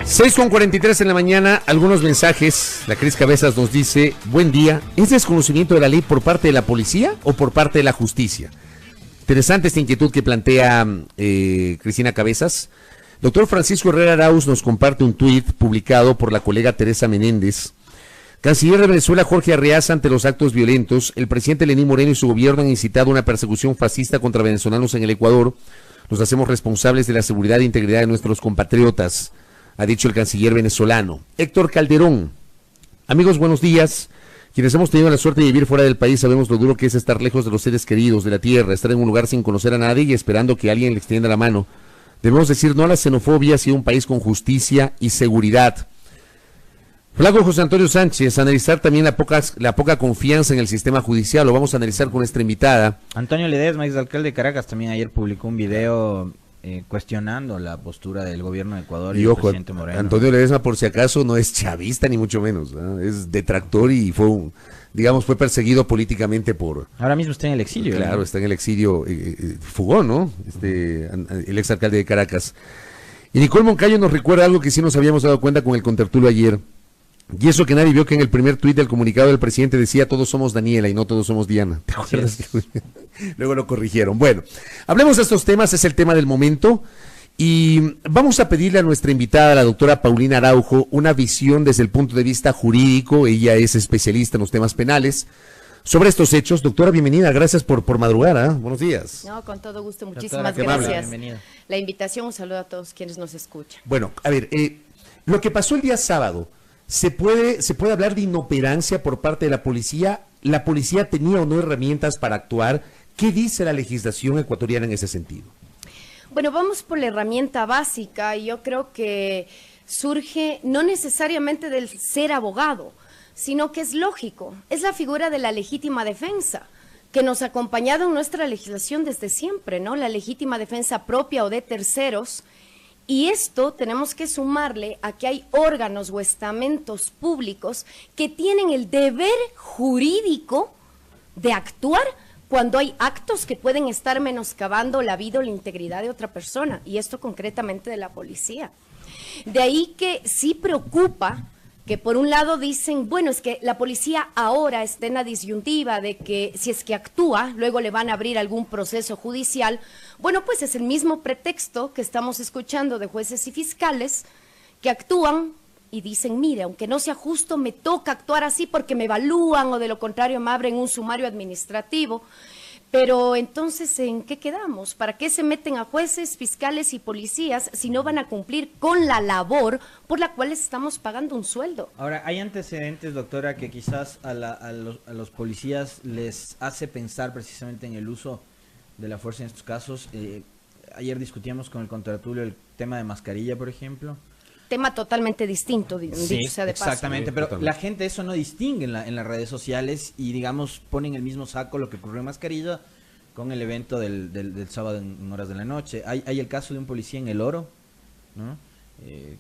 6:43 en la mañana, algunos mensajes. La Cris Cabezas nos dice: buen día, ¿es desconocimiento de la ley por parte de la policía o por parte de la justicia? Interesante esta inquietud que plantea Cristina Cabezas. Doctor Francisco Herrera Arauz nos comparte un tuit publicado por la colega Teresa Menéndez. Canciller de Venezuela Jorge Arreaza ante los actos violentos. El presidente Lenín Moreno y su gobierno han incitado una persecución fascista contra venezolanos en el Ecuador. Nos hacemos responsables de la seguridad e integridad de nuestros compatriotas, ha dicho el canciller venezolano. Héctor Calderón: amigos, buenos días. Quienes hemos tenido la suerte de vivir fuera del país sabemos lo duro que es estar lejos de los seres queridos, de la tierra, estar en un lugar sin conocer a nadie y esperando que alguien le extienda la mano. Debemos decir no a la xenofobia, sino un país con justicia y seguridad. Flaco José Antonio Sánchez: analizar también la poca confianza en el sistema judicial. Lo vamos a analizar con nuestra invitada. Antonio Ledesma, exalcalde de Caracas, también ayer publicó un video cuestionando la postura del gobierno de Ecuador y del presidente Moreno. Antonio Ledesma, por si acaso, no es chavista ni mucho menos, ¿no? Es detractor y fue perseguido políticamente por... Ahora mismo está en el exilio. Claro, ¿no? está en el exilio, fugó, ¿no? El exalcalde de Caracas. Y Nicole Moncayo nos recuerda algo que sí nos habíamos dado cuenta con el contertulio ayer. Y eso que nadie vio, que en el primer tuit del comunicado del presidente decía: todos somos Daniela y no todos somos Diana. ¿Te acuerdas? Luego lo corrigieron. Bueno, hablemos de estos temas, es el tema del momento. Y vamos a pedirle a nuestra invitada, la doctora Paulina Araujo, una visión desde el punto de vista jurídico. Ella es especialista en los temas penales sobre estos hechos. Doctora, bienvenida, gracias por madrugar, ¿eh? Buenos días. No, con todo gusto, muchísimas Doctora, gracias. bienvenida. La invitación, un saludo a todos quienes nos escuchan. Bueno, a ver, lo que pasó el día sábado, ¿se puede hablar de inoperancia por parte de la policía? ¿La policía tenía o no herramientas para actuar? ¿Qué dice la legislación ecuatoriana en ese sentido? Bueno, vamos por la herramienta básica, y yo creo que surge no necesariamente del ser abogado, sino que es lógico, es la figura de la legítima defensa, que nos ha acompañado en nuestra legislación desde siempre, ¿no? La legítima defensa propia o de terceros. Y esto tenemos que sumarle a que hay órganos o estamentos públicos que tienen el deber jurídico de actuar cuando hay actos que pueden estar menoscabando la vida o la integridad de otra persona, y esto concretamente de la policía. De ahí que sí preocupa que por un lado dicen, bueno, es que la policía ahora está en la disyuntiva de que si es que actúa, luego le van a abrir algún proceso judicial. Bueno, pues es el mismo pretexto que estamos escuchando de jueces y fiscales que actúan y dicen, mire, aunque no sea justo, me toca actuar así porque me evalúan o de lo contrario me abren un sumario administrativo. Pero entonces, ¿en qué quedamos? ¿Para qué se meten a jueces, fiscales y policías si no van a cumplir con la labor por la cual les estamos pagando un sueldo? Ahora, hay antecedentes, doctora, que quizás a los policías les hace pensar precisamente en el uso de la fuerza en estos casos. Ayer discutíamos con el contertulio el tema de mascarilla, por ejemplo. Tema totalmente distinto, dicho sea de paso. Exactamente, pero la gente eso no distingue en las redes sociales y, digamos, ponen el mismo saco lo que ocurrió en Mascarilla con el evento del sábado en horas de la noche. Hay el caso de un policía en El Oro, ¿no?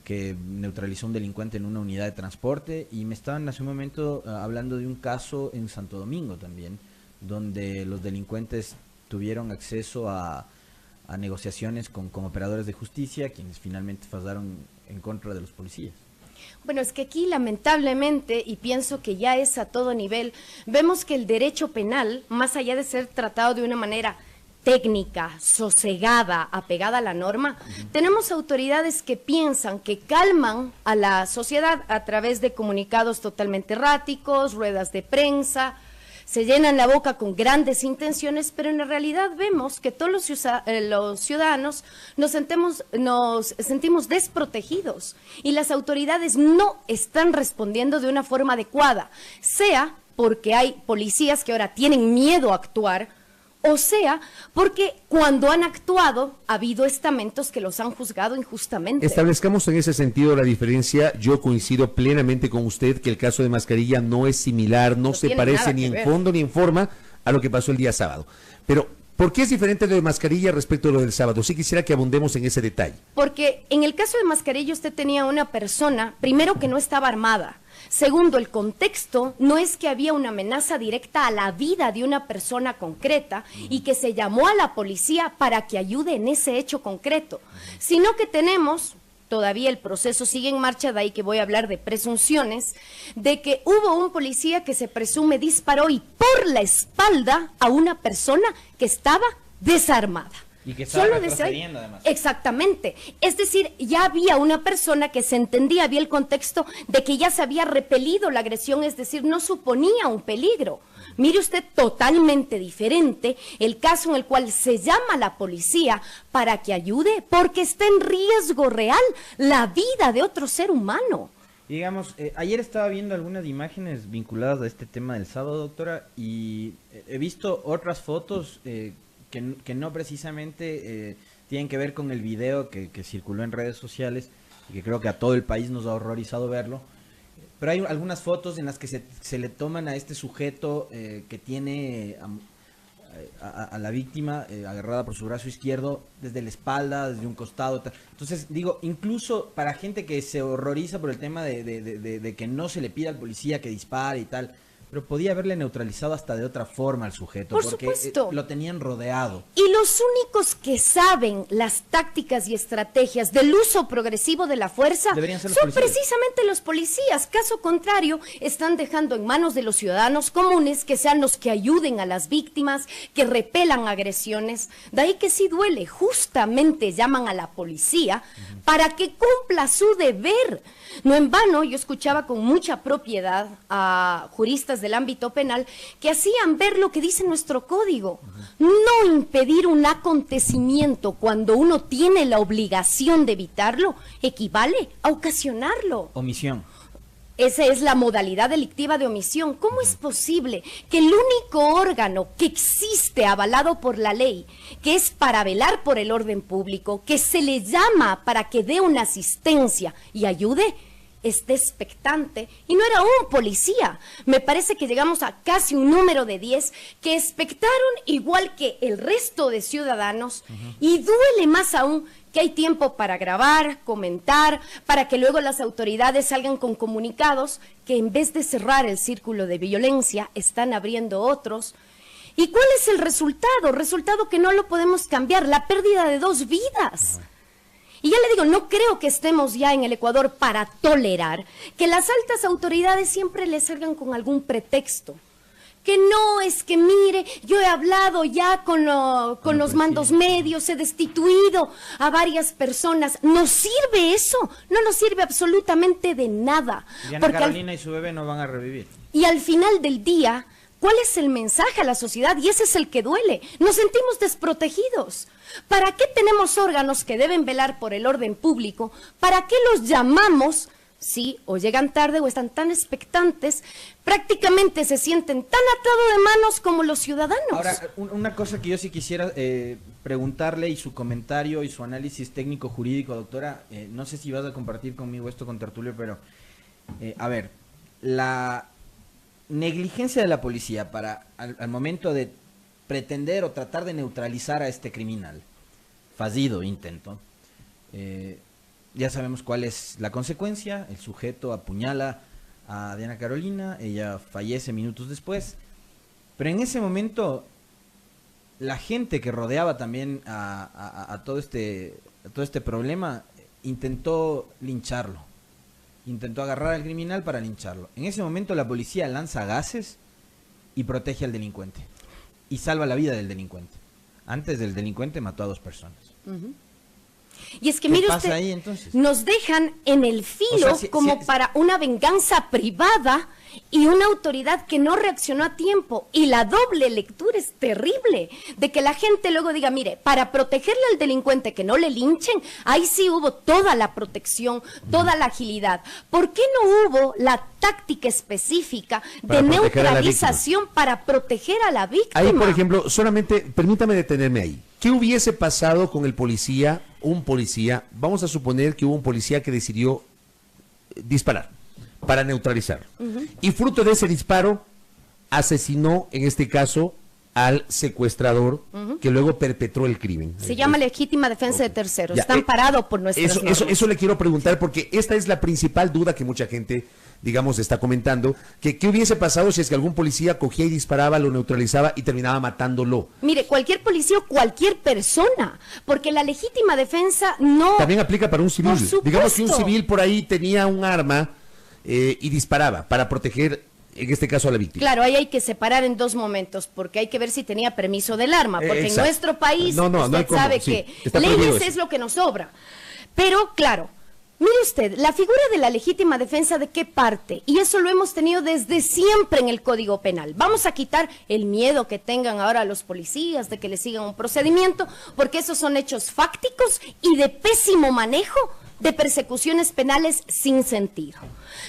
Que neutralizó a un delincuente en una unidad de transporte, y me estaban hace un momento hablando de un caso en Santo Domingo también, donde los delincuentes tuvieron acceso a negociaciones con operadores de justicia, quienes finalmente fallaron en contra de los policías. Bueno, es que aquí lamentablemente, y pienso que ya es a todo nivel, vemos que el derecho penal, más allá de ser tratado de una manera técnica, sosegada, apegada a la norma, tenemos autoridades que piensan que calman a la sociedad a través de comunicados totalmente erráticos, ruedas de prensa. Se llenan la boca con grandes intenciones, pero en la realidad vemos que todos los ciudadanos nos sentimos desprotegidos, y las autoridades no están respondiendo de una forma adecuada, sea porque hay policías que ahora tienen miedo a actuar, o sea porque cuando han actuado ha habido estamentos que los han juzgado injustamente. Establezcamos en ese sentido la diferencia. Yo coincido plenamente con usted que el caso de Mascarilla no es similar, no se parece ni en fondo ni en forma a lo que pasó el día sábado. Pero, ¿por qué es diferente lo de Mascarilla respecto a lo del sábado? Sí quisiera que abundemos en ese detalle. Porque en el caso de Mascarilla usted tenía una persona, primero, que no estaba armada. Segundo, el contexto no es que había una amenaza directa a la vida de una persona concreta y que se llamó a la policía para que ayude en ese hecho concreto, sino que tenemos todavía el proceso sigue en marcha, de ahí que voy a hablar de presunciones, de que hubo un policía que se presume disparó y por la espalda a una persona que estaba desarmada. Y que estaba Solo desde ahí. además. Exactamente. Es decir, ya había una persona que se entendía, había el contexto de que ya se había repelido la agresión, es decir, no suponía un peligro. Mire usted, totalmente diferente el caso en el cual se llama a la policía para que ayude, porque está en riesgo real la vida de otro ser humano. Digamos, ayer estaba viendo algunas imágenes vinculadas a este tema del sábado, doctora, y he visto otras fotos que no precisamente tienen que ver con el video que circuló en redes sociales y que creo que a todo el país nos ha horrorizado verlo. Pero hay algunas fotos en las que se le toman a este sujeto que tiene a la víctima agarrada por su brazo izquierdo desde la espalda, desde un costado. Entonces, digo, incluso para gente que se horroriza por el tema de que no se le pida al policía que dispare y tal, pero podía haberle neutralizado hasta de otra forma al sujeto, Por porque supuesto. Lo tenían rodeado. Y los únicos que saben las tácticas y estrategias del uso progresivo de la fuerza Deberían ser los son policías. precisamente los policías. Caso contrario, están dejando en manos de los ciudadanos comunes que sean los que ayuden a las víctimas, que repelan agresiones. De ahí que sí duele, justamente llaman a la policía para que cumpla su deber. No en vano, yo escuchaba con mucha propiedad a juristas del ámbito penal que hacían ver lo que dice nuestro código. No impedir un acontecimiento cuando uno tiene la obligación de evitarlo equivale a ocasionarlo. Omisión. Esa es la modalidad delictiva de omisión. ¿Cómo es posible que el único órgano que existe avalado por la ley, que es para velar por el orden público, que se le llama para que dé una asistencia y ayude, esté expectante? Y no era un policía. Me parece que llegamos a casi un número de 10 que expectaron igual que el resto de ciudadanos. Y duele más aún que hay tiempo para grabar, comentar, para que luego las autoridades salgan con comunicados que en vez de cerrar el círculo de violencia, están abriendo otros. ¿Y cuál es el resultado? Resultado que no lo podemos cambiar, la pérdida de 2 vidas. Y ya le digo, no creo que estemos ya en el Ecuador para tolerar que las altas autoridades siempre le salgan con algún pretexto. Que no, es que mire, yo he hablado ya con los mandos medios, he destituido a varias personas. ¿Nos sirve eso? No nos sirve absolutamente de nada. Diana Carolina y su bebé no van a revivir. Y al final del día, ¿cuál es el mensaje a la sociedad? Y ese es el que duele. Nos sentimos desprotegidos. ¿Para qué tenemos órganos que deben velar por el orden público? ¿Para qué los llamamos? Sí, o llegan tarde o están tan expectantes, prácticamente se sienten tan atados de manos como los ciudadanos. Ahora, una cosa que yo sí quisiera preguntarle y su comentario y su análisis técnico jurídico, doctora, no sé si vas a compartir conmigo esto con Tertulio, pero a ver, la negligencia de la policía para al momento de pretender o tratar de neutralizar a este criminal, fallido intento, ya sabemos cuál es la consecuencia. El sujeto apuñala a Diana Carolina, ella fallece minutos después, pero en ese momento la gente que rodeaba también a todo este problema intentó lincharlo, intentó agarrar al criminal para lincharlo. En ese momento la policía lanza gases y protege al delincuente y salva la vida del delincuente. Antes del delincuente mató a 2 personas. Y es que ¿Qué mire pasa usted, ahí, entonces? nos dejan en el filo como para una venganza privada y una autoridad que no reaccionó a tiempo. Y la doble lectura es terrible, de que la gente luego diga, mire, para protegerle al delincuente, que no le linchen, ahí sí hubo toda la protección, toda la agilidad. ¿Por qué no hubo la táctica específica de neutralización para proteger a la víctima? Ahí, por ejemplo, solamente, permítame detenerme ahí. ¿Qué hubiese pasado con el policía, un policía? Vamos a suponer que hubo un policía que decidió disparar para neutralizar. Y fruto de ese disparo, asesinó, en este caso, al secuestrador que luego perpetró el crimen. Se llama legítima defensa de terceros. Ya, está amparado por nuestras normas. Eso le quiero preguntar, porque esta es la principal duda que mucha gente digamos, está comentando, que qué hubiese pasado si es que algún policía cogía y disparaba, lo neutralizaba y terminaba matándolo. Mire, cualquier policía o cualquier persona, porque la legítima defensa no... También aplica para un civil. Por supuesto. Digamos que un civil por ahí tenía un arma y disparaba para proteger, en este caso, a la víctima. Claro, ahí hay que separar en dos momentos, porque hay que ver si tenía permiso del arma, porque en Exacto. nuestro país No hay usted cómo, sabe sí, que está prohibido leyes eso. es lo que nos sobra. Pero, claro, mire usted, la figura de la legítima defensa, ¿de qué parte? Y eso lo hemos tenido desde siempre en el Código Penal. Vamos a quitar el miedo que tengan ahora los policías de que le sigan un procedimiento, porque esos son hechos fácticos y de pésimo manejo de persecuciones penales sin sentido.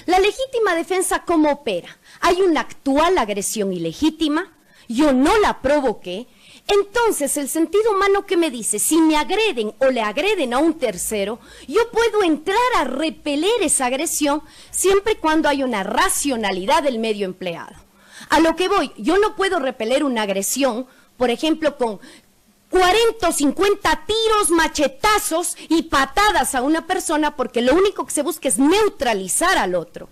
La legítima defensa, ¿cómo opera? Hay una actual agresión ilegítima, yo no la provoqué. Entonces, el sentido humano que me dice, si me agreden o le agreden a un tercero, yo puedo entrar a repeler esa agresión siempre y cuando hay una racionalidad del medio empleado. A lo que voy, yo no puedo repeler una agresión, por ejemplo, con 40 o 50 tiros, machetazos y patadas a una persona, porque lo único que se busca es neutralizar al otro.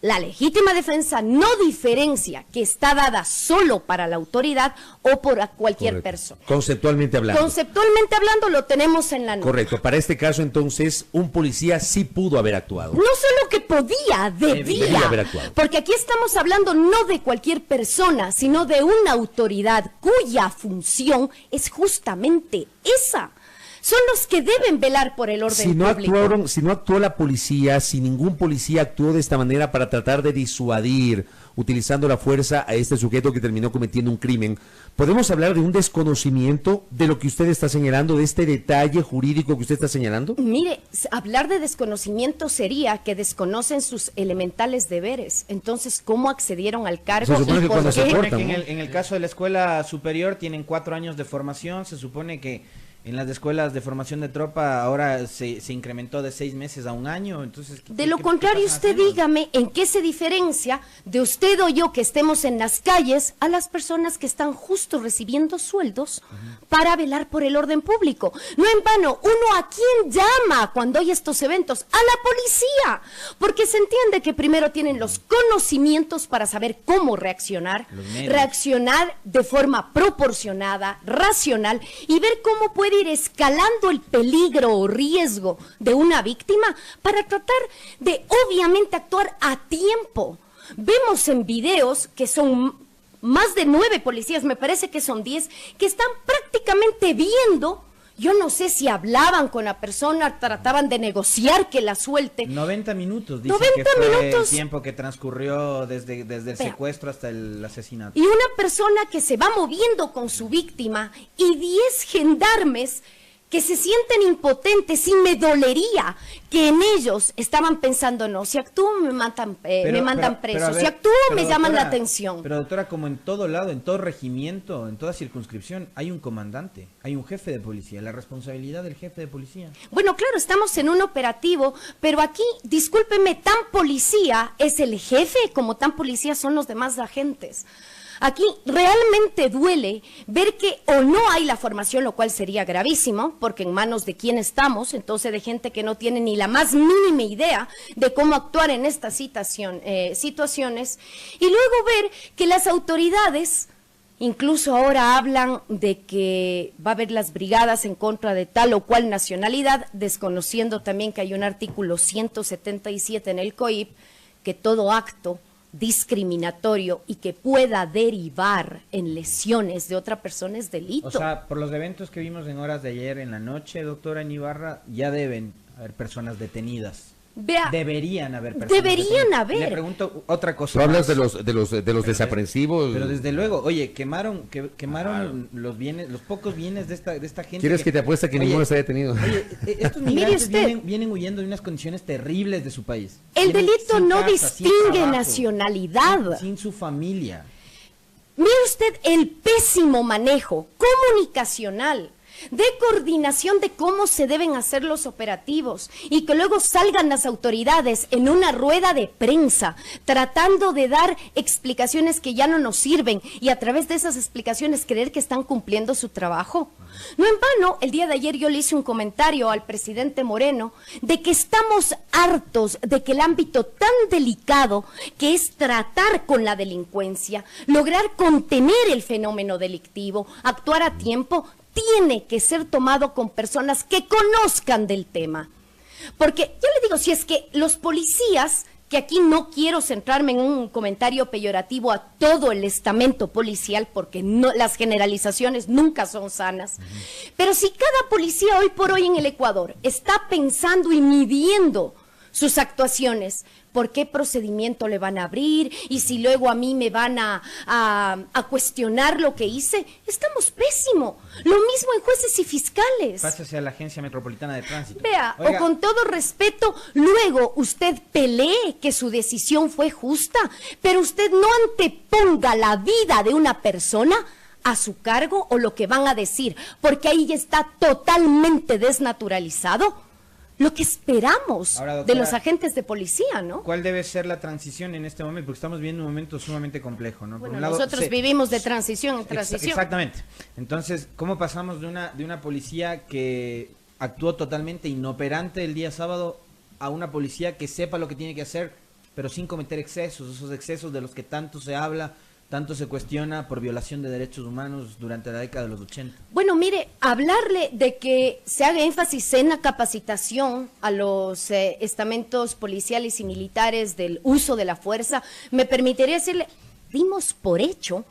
La legítima defensa no diferencia que está dada solo para la autoridad o por cualquier Correcto. persona. Conceptualmente hablando. Conceptualmente hablando lo tenemos en la norma. Correcto. Para este caso, entonces, un policía sí pudo haber actuado. No solo que podía, debía. haber actuado. Porque aquí estamos hablando no de cualquier persona, sino de una autoridad cuya función es justamente esa. Son los que deben velar por el orden público. Si no actuó la policía, si ningún policía actuó de esta manera para tratar de disuadir, utilizando la fuerza a este sujeto que terminó cometiendo un crimen, ¿podemos hablar de un desconocimiento de lo que usted está señalando, de este detalle jurídico que usted está señalando? Mire, hablar de desconocimiento sería que desconocen sus elementales deberes. Entonces, ¿cómo accedieron al cargo? Se supone ¿Y que por cuando se qué? cortan, En ¿no? en el caso de la escuela superior tienen 4 años de formación, se supone que en las escuelas de formación de tropa ahora se incrementó de 6 meses a 1 año, entonces... De lo contrario, usted dígame en qué se diferencia de usted o yo que estemos en las calles a las personas que están justo recibiendo sueldos para velar por el orden público. No en vano, uno a quién llama cuando hay estos eventos, a la policía, porque se entiende que primero tienen los conocimientos para saber cómo reaccionar de forma proporcionada, racional y ver cómo puede ir escalando el peligro o riesgo de una víctima para tratar de obviamente actuar a tiempo. Vemos en videos que son más de 9 policías, me parece que son 10, que están prácticamente viendo. Yo no sé si hablaban con la persona, trataban de negociar que la suelte. 90 minutos, dicen 90 que fue minutos. el tiempo que transcurrió desde el secuestro hasta el asesinato. Y una persona que se va moviendo con su víctima y 10 gendarmes que se sienten impotentes, y me dolería que en ellos estaban pensando, no, si actúo me mandan preso, a ver, si actúo me llaman la doctora, atención. Pero doctora, como en todo lado, en todo regimiento, en toda circunscripción, hay un comandante, hay un jefe de policía, la responsabilidad del jefe de policía. Bueno, claro, estamos en un operativo, pero aquí, discúlpeme, tan policía es el jefe como tan policía son los demás agentes. Aquí realmente duele ver que o no hay la formación, lo cual sería gravísimo, porque en manos de quién estamos, entonces de gente que no tiene ni la más mínima idea de cómo actuar en estas situaciones, y luego ver que las autoridades, incluso ahora hablan de que va a haber las brigadas en contra de tal o cual nacionalidad, desconociendo también que hay un artículo 177 en el COIP, que todo acto discriminatorio y que pueda derivar en lesiones de otra persona es delito. O sea, por los eventos que vimos en horas de ayer en la noche, doctora en Ibarra, ya deben haber personas detenidas. Vea, Deberían haber personas deberían detenidas. haber. Le pregunto otra cosa. Tú hablas más. de los desaprensivos. Pero desde luego, oye, quemaron los bienes, los pocos bienes de esta gente. ¿Quieres que te apueste que ninguno está detenido? Oye, estos Mire migrantes usted. vienen huyendo de unas condiciones terribles de su país. El Vienen delito sin no casa, sin distingue trabajo, nacionalidad. sin su familia. Mire usted el pésimo manejo comunicacional de coordinación de cómo se deben hacer los operativos y que luego salgan las autoridades en una rueda de prensa tratando de dar explicaciones que ya no nos sirven y a través de esas explicaciones creer que están cumpliendo su trabajo. No en vano, el día de ayer yo le hice un comentario al presidente Moreno de que estamos hartos de que el ámbito tan delicado que es tratar con la delincuencia, lograr contener el fenómeno delictivo, actuar a tiempo, tiene que ser tomado con personas que conozcan del tema. Porque yo le digo, si es que los policías, que aquí no quiero centrarme en un comentario peyorativo a todo el estamento policial, porque no, las generalizaciones nunca son sanas, pero si cada policía hoy por hoy en el Ecuador está pensando y midiendo sus actuaciones, ¿por qué procedimiento le van a abrir? Y si luego a mí me van a cuestionar lo que hice, estamos pésimo. Lo mismo en jueces y fiscales. Pásese a la Agencia Metropolitana de Tránsito. Vea, Oiga, o con todo respeto, luego usted pelee que su decisión fue justa, pero usted no anteponga la vida de una persona a su cargo o lo que van a decir, porque ahí ya está totalmente desnaturalizado lo que esperamos ahora, doctora, de los agentes de policía, ¿no? ¿cuál debe ser la transición en este momento? Porque estamos viendo un momento sumamente complejo, ¿no? Bueno, Por un lado, nosotros vivimos de transición en transición. Exactamente. Entonces, ¿cómo pasamos de una policía que actuó totalmente inoperante el día sábado a una policía que sepa lo que tiene que hacer, pero sin cometer excesos, esos excesos de los que tanto se habla, tanto se cuestiona por violación de derechos humanos durante la década de los 80? Bueno, mire, hablarle de que se haga énfasis en la capacitación a los estamentos policiales y militares del uso de la fuerza, me permitiría decirle, dimos por hecho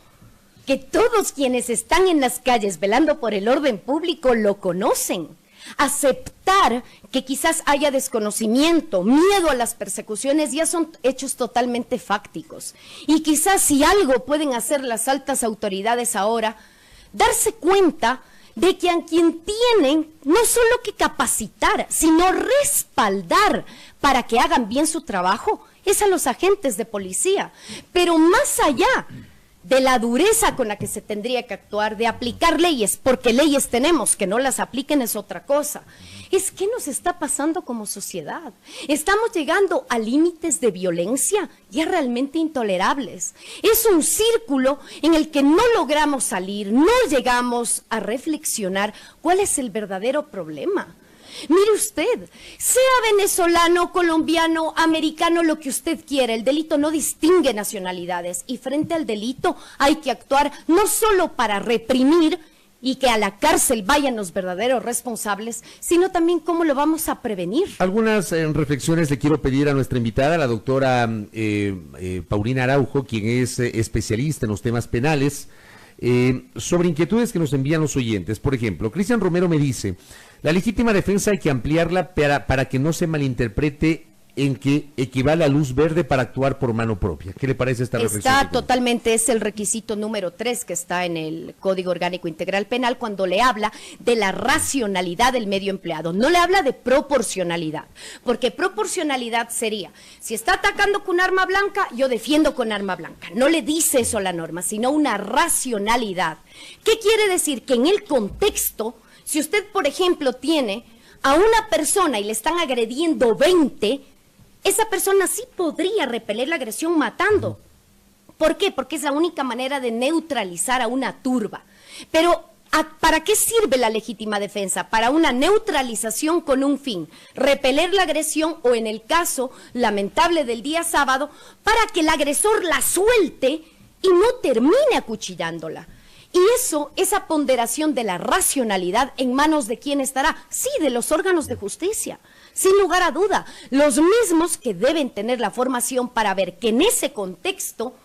que todos quienes están en las calles velando por el orden público lo conocen. Aceptar que quizás haya desconocimiento, miedo a las persecuciones, ya son hechos totalmente fácticos. Y quizás si algo pueden hacer las altas autoridades ahora, darse cuenta de que a quien tienen no solo que capacitar, sino respaldar para que hagan bien su trabajo, es a los agentes de policía. Pero más allá de la dureza con la que se tendría que actuar, de aplicar leyes, porque leyes tenemos, que no las apliquen es otra cosa. Es que nos está pasando como sociedad. Estamos llegando a límites de violencia ya realmente intolerables. Es un círculo en el que no logramos salir, no llegamos a reflexionar cuál es el verdadero problema. Mire usted, sea venezolano, colombiano, americano, lo que usted quiera, el delito no distingue nacionalidades y frente al delito hay que actuar no solo para reprimir y que a la cárcel vayan los verdaderos responsables, sino también cómo lo vamos a prevenir. Algunas reflexiones le quiero pedir a nuestra invitada, la doctora Paulina Araujo, quien es especialista en los temas penales, sobre inquietudes que nos envían los oyentes. Por ejemplo, Cristian Romero me dice: la legítima defensa hay que ampliarla para que no se malinterprete en que equivale a luz verde para actuar por mano propia. ¿Qué le parece esta reflexión? Está totalmente, es el requisito número 3 que está en el Código Orgánico Integral Penal cuando le habla de la racionalidad del medio empleado. No le habla de proporcionalidad, porque proporcionalidad sería, si está atacando con arma blanca, yo defiendo con arma blanca. No le dice eso a la norma, sino una racionalidad. ¿Qué quiere decir? Que en el contexto, si usted, por ejemplo, tiene a una persona y le están agrediendo 20, esa persona sí podría repeler la agresión matando. ¿Por qué? Porque es la única manera de neutralizar a una turba. Pero, ¿para qué sirve la legítima defensa? Para una neutralización con un fin, repeler la agresión o, en el caso lamentable del día sábado, para que el agresor la suelte y no termine acuchillándola. Y eso, esa ponderación de la racionalidad, ¿en manos de quién estará? Sí, de los órganos de justicia, sin lugar a duda. Los mismos que deben tener la formación para ver que en ese contexto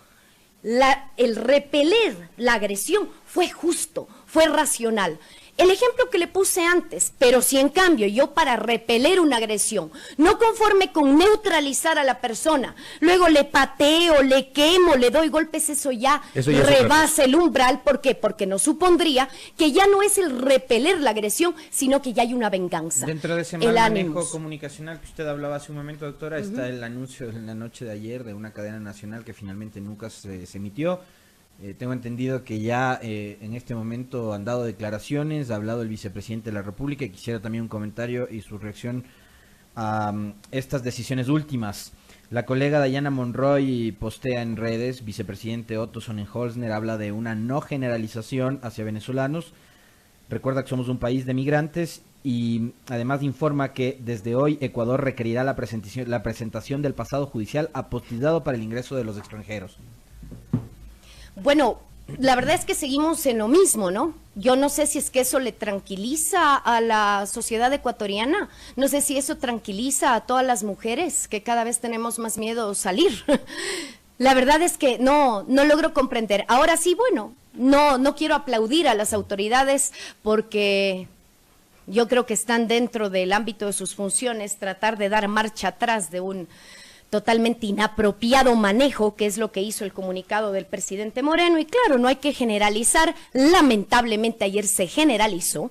el repeler la agresión fue justo, fue racional. El ejemplo que le puse antes, pero si en cambio yo para repeler una agresión, no conforme con neutralizar a la persona, luego le pateo, le quemo, le doy golpes, eso ya rebasa el umbral. ¿Por qué? Porque nos supondría que ya no es el repeler la agresión, sino que ya hay una venganza. Dentro de ese mal manejo comunicacional que usted hablaba hace un momento, doctora, está el anuncio en la noche de ayer de una cadena nacional que finalmente nunca se emitió, Tengo entendido que ya en este momento han dado declaraciones, ha hablado el vicepresidente de la República, y quisiera también un comentario y su reacción a estas decisiones últimas. La colega Dayana Monroy postea en redes, vicepresidente Otto Sonnenholzner habla de una no generalización hacia venezolanos, recuerda que somos un país de migrantes y además informa que desde hoy Ecuador requerirá la presentación del pasado judicial apostillado para el ingreso de los extranjeros. Bueno, la verdad es que seguimos en lo mismo, ¿no? Yo no sé si es que eso le tranquiliza a la sociedad ecuatoriana, no sé si eso tranquiliza a todas las mujeres, que cada vez tenemos más miedo a salir. La verdad es que no logro comprender. Ahora sí, bueno, no quiero aplaudir a las autoridades porque yo creo que están dentro del ámbito de sus funciones tratar de dar marcha atrás de un totalmente inapropiado manejo, que es lo que hizo el comunicado del presidente Moreno, y claro, no hay que generalizar, lamentablemente ayer se generalizó,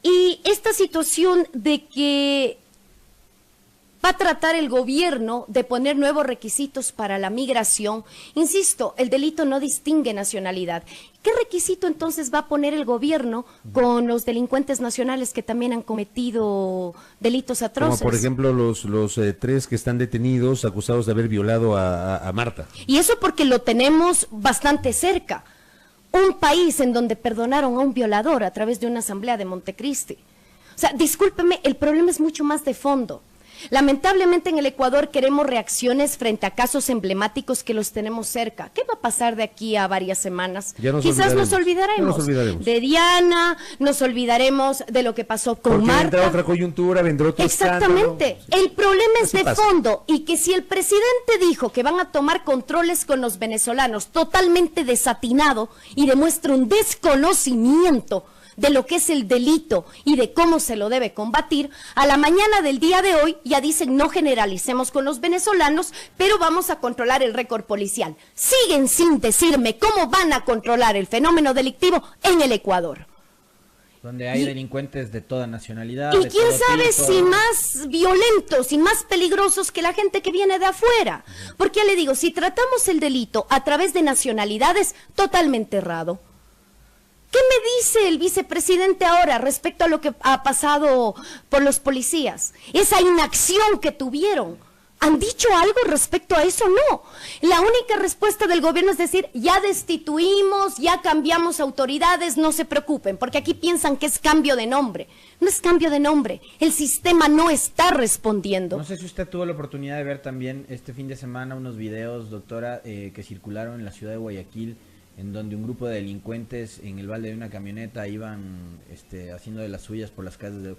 y esta situación de que va a tratar el gobierno de poner nuevos requisitos para la migración, insisto, el delito no distingue nacionalidad. ¿Qué requisito entonces va a poner el gobierno con los delincuentes nacionales que también han cometido delitos atroces? Como por ejemplo los 3 que están detenidos acusados de haber violado a Marta. Y eso porque lo tenemos bastante cerca. Un país en donde perdonaron a un violador a través de una asamblea de Montecristi. O sea, discúlpeme, el problema es mucho más de fondo. Lamentablemente en el Ecuador queremos reacciones frente a casos emblemáticos que los tenemos cerca. ¿Qué va a pasar de aquí a varias semanas? Quizás nos olvidaremos de Diana, nos olvidaremos de lo que pasó con Marta. Vendrá otra coyuntura, vendrá otro Exactamente. escándalo. El problema es de fondo, y que si el presidente dijo que van a tomar controles con los venezolanos totalmente desatinado y demuestra un desconocimiento de lo que es el delito y de cómo se lo debe combatir, a la mañana del día de hoy ya dicen no generalicemos con los venezolanos, pero vamos a controlar el récord policial. Siguen sin decirme cómo van a controlar el fenómeno delictivo en el Ecuador. Donde hay delincuentes de toda nacionalidad. Y quién sabe si más violentos y más peligrosos que la gente que viene de afuera. Porque ya le digo, si tratamos el delito a través de nacionalidades, totalmente errado. ¿Qué me dice el vicepresidente ahora respecto a lo que ha pasado por los policías? Esa inacción que tuvieron. ¿Han dicho algo respecto a eso? No. La única respuesta del gobierno es decir, ya destituimos, ya cambiamos autoridades, no se preocupen, porque aquí piensan que es cambio de nombre. No es cambio de nombre, el sistema no está respondiendo. No sé si usted tuvo la oportunidad de ver también este fin de semana unos videos, doctora, que circularon en la ciudad de Guayaquil, en donde un grupo de delincuentes en el balde de una camioneta iban haciendo de las suyas por las calles.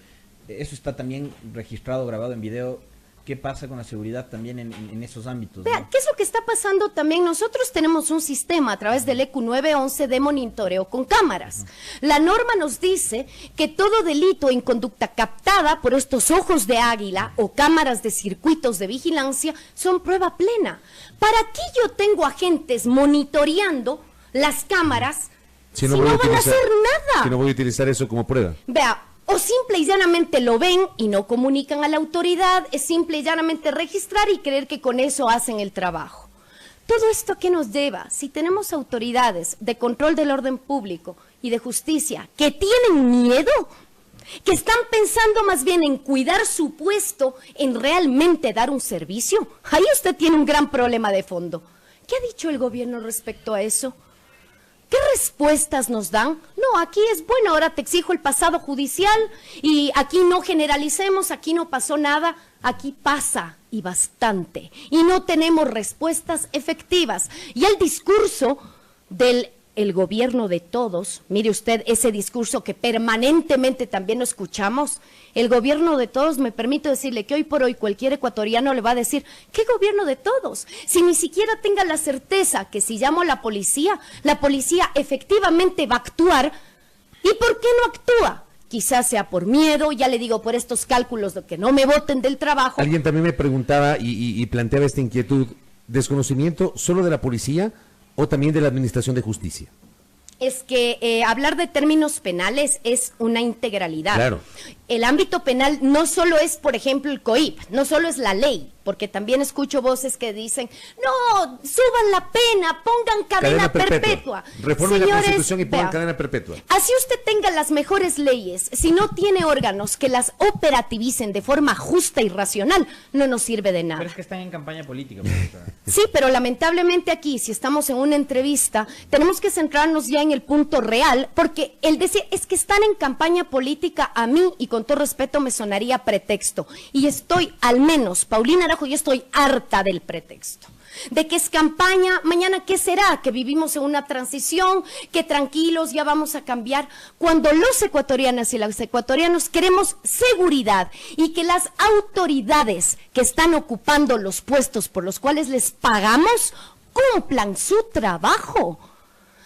Eso está también registrado, grabado en video. ¿Qué pasa con la seguridad también en esos ámbitos? Vea, ¿no? ¿qué es lo que está pasando también? Nosotros tenemos un sistema a través del ECU 911 de monitoreo con cámaras. La norma nos dice que todo delito en conducta captada por estos ojos de águila o cámaras de circuitos de vigilancia son prueba plena. ¿Para qué yo tengo agentes monitoreando las cámaras si no van a hacer nada? Si no voy a utilizar eso como prueba. Vea, o simple y llanamente lo ven y no comunican a la autoridad, es simple y llanamente registrar y creer que con eso hacen el trabajo. ¿Todo esto a qué nos lleva? Si tenemos autoridades de control del orden público y de justicia que tienen miedo, que están pensando más bien en cuidar su puesto, en realmente dar un servicio, ahí usted tiene un gran problema de fondo. ¿Qué ha dicho el gobierno respecto a eso? ¿Qué respuestas nos dan? No, aquí es bueno, ahora te exijo el pasado judicial y aquí no generalicemos, aquí no pasó nada, aquí pasa y bastante. Y no tenemos respuestas efectivas. Y el discurso del gobierno de todos, mire usted ese discurso que permanentemente también lo escuchamos, el gobierno de todos, me permito decirle que hoy por hoy cualquier ecuatoriano le va a decir, ¿qué gobierno de todos? Si ni siquiera tenga la certeza que si llamo a la policía efectivamente va a actuar. ¿Y por qué no actúa? Quizás sea por miedo, ya le digo, por estos cálculos de que no me voten del trabajo. Alguien también me preguntaba y planteaba esta inquietud, ¿desconocimiento solo de la policía o también de la Administración de Justicia? Es que hablar de términos penales es una integralidad. Claro. el ámbito penal no solo es, por ejemplo, el COIP, no solo es la ley, porque también escucho voces que dicen, no, suban la pena, pongan cadena perpetua. Reformen la Constitución y pongan cadena perpetua. Así usted tenga las mejores leyes, si no tiene órganos que las operativicen de forma justa y racional, no nos sirve de nada. Pero es que están en campaña política, profesora. Sí, pero lamentablemente aquí, si estamos en una entrevista, tenemos que centrarnos ya en el punto real, porque el decir es que están en campaña política, a mí, y con todo respeto, me sonaría pretexto. Y estoy, al menos, Paulina Araujo, yo estoy harta del pretexto. De que es campaña, mañana ¿qué será? Que vivimos en una transición, que tranquilos ya vamos a cambiar, cuando los ecuatorianas y los ecuatorianos queremos seguridad y que las autoridades que están ocupando los puestos por los cuales les pagamos cumplan su trabajo.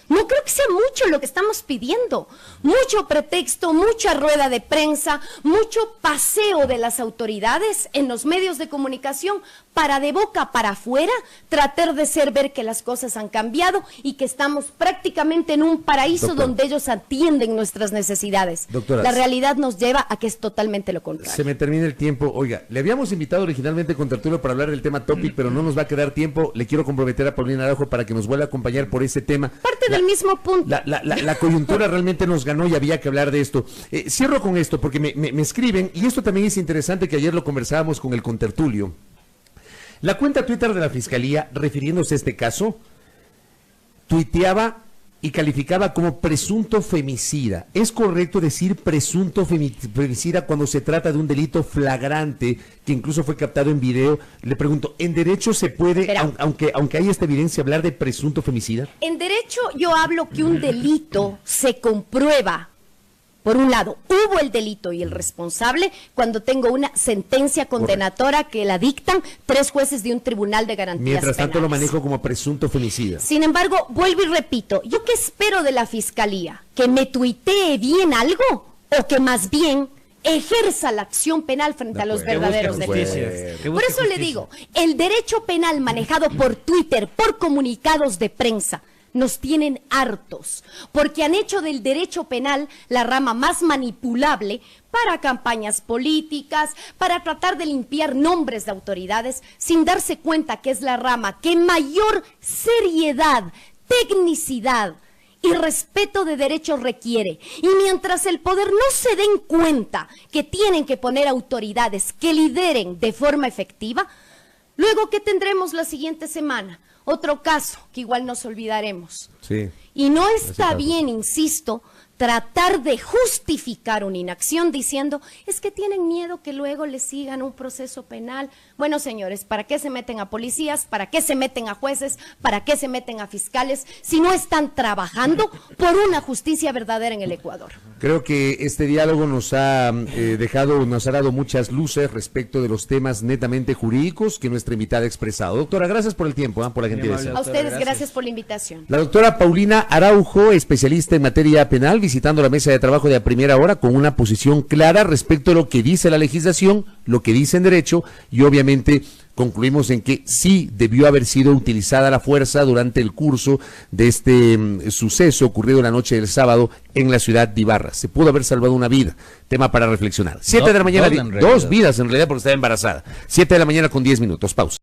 No creo que sea mucho lo que estamos pidiendo. Mucho pretexto, mucha rueda de prensa, mucho paseo de las autoridades en los medios de comunicación para de boca para afuera tratar de hacer ver que las cosas han cambiado y que estamos prácticamente en un paraíso, doctora, donde ellos atienden nuestras necesidades. Doctora, la realidad nos lleva a que es totalmente lo contrario. Se me termina el tiempo. Oiga, le habíamos invitado originalmente con Tertulio para hablar del tema Topic, pero no nos va a quedar tiempo. Le quiero comprometer a Paulina Araujo para que nos vuelva a acompañar por ese tema. Parte del mismo punto. La coyuntura realmente nos ganó y había que hablar de esto. Cierro con esto porque me escriben, y esto también es interesante, que ayer lo conversábamos con el contertulio. La cuenta Twitter de la Fiscalía, refiriéndose a este caso, tuiteaba y calificaba como presunto femicida. ¿Es correcto decir presunto femicida cuando se trata de un delito flagrante que incluso fue captado en video? Le pregunto, ¿en derecho se puede, aunque hay esta evidencia, hablar de presunto femicida? En derecho yo hablo que un delito se comprueba. Por un lado, hubo el delito y el responsable cuando tengo una sentencia condenatoria que la dictan 3 jueces de un tribunal de garantías Mientras tanto penales. Lo manejo como presunto femicida. Sin embargo, vuelvo y repito, ¿yo qué espero de la Fiscalía? ¿Que me tuitee bien algo? ¿O que más bien ejerza la acción penal frente a los verdaderos delincuentes? Por eso le digo, el derecho penal manejado por Twitter, por comunicados de prensa, nos tienen hartos, porque han hecho del derecho penal la rama más manipulable para campañas políticas, para tratar de limpiar nombres de autoridades, sin darse cuenta que es la rama que mayor seriedad, tecnicidad y respeto de derechos requiere. Y mientras el poder no se den cuenta que tienen que poner autoridades que lideren de forma efectiva, luego ¿qué tendremos la siguiente semana? Otro caso que igual nos olvidaremos. Sí. Y no está bien, insisto, tratar de justificar una inacción diciendo, es que tienen miedo que luego les sigan un proceso penal. Bueno, señores, ¿para qué se meten a policías? ¿Para qué se meten a jueces? ¿Para qué se meten a fiscales? Si no están trabajando por una justicia verdadera en el Ecuador. Creo que este diálogo nos ha nos ha dado muchas luces respecto de los temas netamente jurídicos que nuestra invitada ha expresado. Doctora, gracias por el tiempo, por la gentileza. A ustedes, gracias por la invitación. La doctora Paulina Araujo, especialista en materia penal, visitando la mesa de trabajo de A Primera Hora con una posición clara respecto a lo que dice la legislación, lo que dice en derecho, y obviamente concluimos en que sí debió haber sido utilizada la fuerza durante el curso de este suceso ocurrido la noche del sábado en la ciudad de Ibarra. Se pudo haber salvado una vida. Tema para reflexionar. 7 de la mañana, 2 vidas en realidad porque estaba embarazada. 7 de la mañana con 10 minutos. Pausa.